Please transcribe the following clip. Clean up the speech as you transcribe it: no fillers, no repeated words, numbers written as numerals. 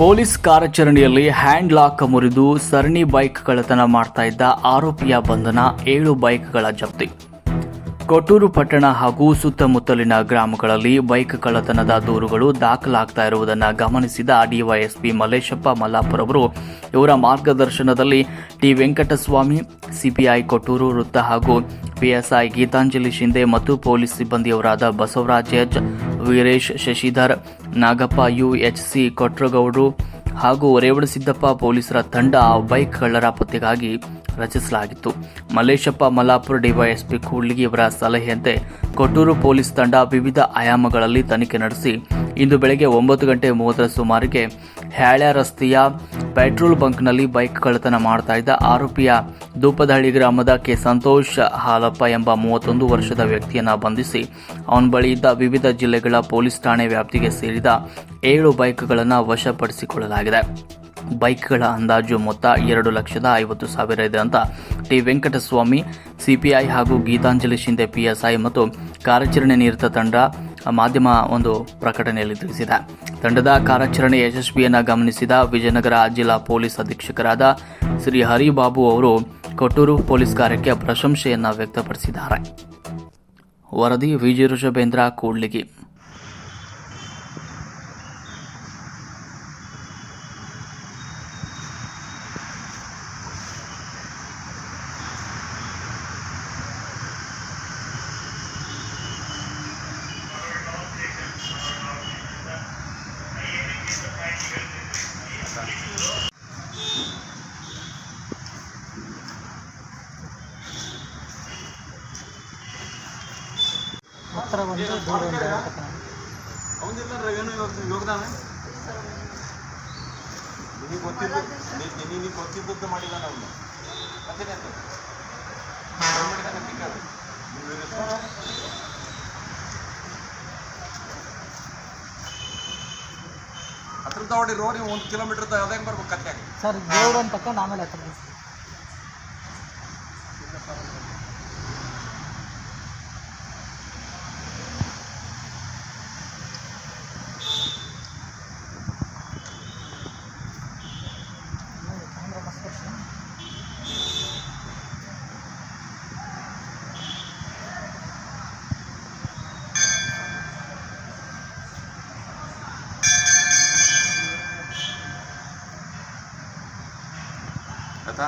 Police ಕಾರ್ಯಾಚರಣೆಯಲ್ಲಿ hand lock ಮುರಿದು ಸರಣಿ ಬೈಕ್ ಕಳ್ಳತನ ಮಾಡ್ತಾ ಇದ್ದ ಆರೋಪಿಯ ಬಂಧನ, 7 ಬೈಕ್ಗಳ ಜಪ್ತಿ. ಕೊಟ್ಟೂರು ಪಟ್ಟಣ ಹಾಗೂ ಸುತ್ತಮುತ್ತಲಿನ ಗ್ರಾಮಗಳಲ್ಲಿ ಬೈಕ್ ಕಳ್ಳತನದ ದೂರುಗಳು ದಾಖಲಾಗ್ತಾ ಇರುವುದನ್ನು ಗಮನಿಸಿದ ಡಿವೈಎಸ್ಪಿ ಮಲ್ಲೇಶಪ್ಪ ಮಲ್ಲಾಪುರ ಅವರು ಇವರ ಮಾರ್ಗದರ್ಶನದಲ್ಲಿ ಟಿ ವೆಂಕಟಸ್ವಾಮಿ, ಸಿಪಿಐ ಕೊಟ್ಟೂರು ವೃತ್ತ ಹಾಗೂ ಪಿಎಸ್ಐ ಗೀತಾಂಜಲಿ ಶಿಂದೆ ಮತ್ತು police ಸಿಬ್ಬಂದಿಯವರಾದ Basavaraj H, Veeresh, Shashidhar, Nagappa, UHC ಕೊಟ್ರಗೌಡರು ಹಾಗೂ ರೇವಣಸಿದ್ದಪ್ಪ ಪೊಲೀಸರ ತಂಡ ಬೈಕ್ ಕಳ್ಳರ ಪತ್ತೆಗಾಗಿ ರಚಿಸಲಾಗಿತ್ತು. ಮಲ್ಲೇಶಪ್ಪ ಮಲ್ಲಾಪುರ, ಡಿವೈಎಸ್ಪಿ ಕೂಡ್ಲಿಗಿ ಇವರ ಸಲಹೆಯಂತೆ ಕೊಟ್ಟೂರು ಪೊಲೀಸ್ ತಂಡ ವಿವಿಧ ಆಯಾಮಗಳಲ್ಲಿ ತನಿಖೆ ನಡೆಸಿ ಇಂದು ಬೆಳಗ್ಗೆ 9:30 ಸುಮಾರಿಗೆ ಹ್ಯಾಳ್ಯ ರಸ್ತೆಯ ಪೆಟ್ರೋಲ್ ಬಂಕ್ನಲ್ಲಿ ಬೈಕ್ ಕಳ್ಳತನ ಮಾಡ್ತಾ ಇದ್ದ ಆರೋಪಿಯ ದೂಪದಹಳ್ಳಿ ಗ್ರಾಮದ ಕೆ ಸಂತೋಷ್ ಹಾಲಪ್ಪ ಎಂಬ 31 ವರ್ಷದ ವ್ಯಕ್ತಿಯನ್ನು ಬಂಧಿಸಿ ಅವನ ಬಳಿ ಇದ್ದ ವಿವಿಧ ಜಿಲ್ಲೆಗಳ ಪೊಲೀಸ್ ಠಾಣೆ ವ್ಯಾಪ್ತಿಗೆ ಸೇರಿದ 7 ಬೈಕ್ಗಳನ್ನು ವಶಪಡಿಸಿಕೊಳ್ಳಲಾಗಿದೆ. ಬೈಕ್ಗಳ ಅಂದಾಜು ಮೊತ್ತ 2,50,000 ಇದೆ ಅಂತ ಟಿ ವೆಂಕಟಸ್ವಾಮಿ, ಸಿಪಿಐ ಹಾಗೂ ಗೀತಾಂಜಲಿ ಶಿಂದೆ ಪಿಎಸ್ಐ ಮತ್ತು ಕಾರ್ಯಾಚರಣೆ ನಿರತ ತಂಡ ಮಾಧ್ಯಮ ಒಂದು ಪ್ರಕಟಣೆಯಲ್ಲಿ ತಿಳಿಸಿದೆ. ತಂಡದ ಕಾರ್ಯಾಚರಣೆ ಯಶಸ್ವಿಯನ್ನು ಗಮನಿಸಿದ ವಿಜಯನಗರ ಜಿಲ್ಲಾ ಪೊಲೀಸ್ ಅಧೀಕ್ಷಕರಾದ ಶ್ರೀ ಹರಿಬಾಬು ಅವರು ಕೊಟ್ಟೂರು ಪೊಲೀಸ್ ಕಾರ್ಯಕ್ಕೆ ಪ್ರಶಂಸೆಯನ್ನು ವ್ಯಕ್ತಪಡಿಸಿದ್ದಾರೆ. ವರದಿ ವಿಜಯ ಋಷಭೇಂದ್ರ, ಕೂಡ್ಲಿಗಿ. ಹತ್ರ ಬಂದು ದೂರ ಯೋಗದಾನ ನಿನಗೆ ಗೊತ್ತಿದ್ದದ್ದು ಮಾಡಿಲ್ಲ ನಾವು ಹತ್ರದ ಹೊಡಿರೋ ನೀವು 1 ಕಿಲೋಮೀಟರ್ ಅದೇ ಬರ್ಬೇಕು ಕತ್ತೆ ಸರ್. ದೇವ್ರು ಅಂತ ತಕ್ಕ ಆಮೇಲೆ ಹತ್ರ ಆಯ್ತಾ?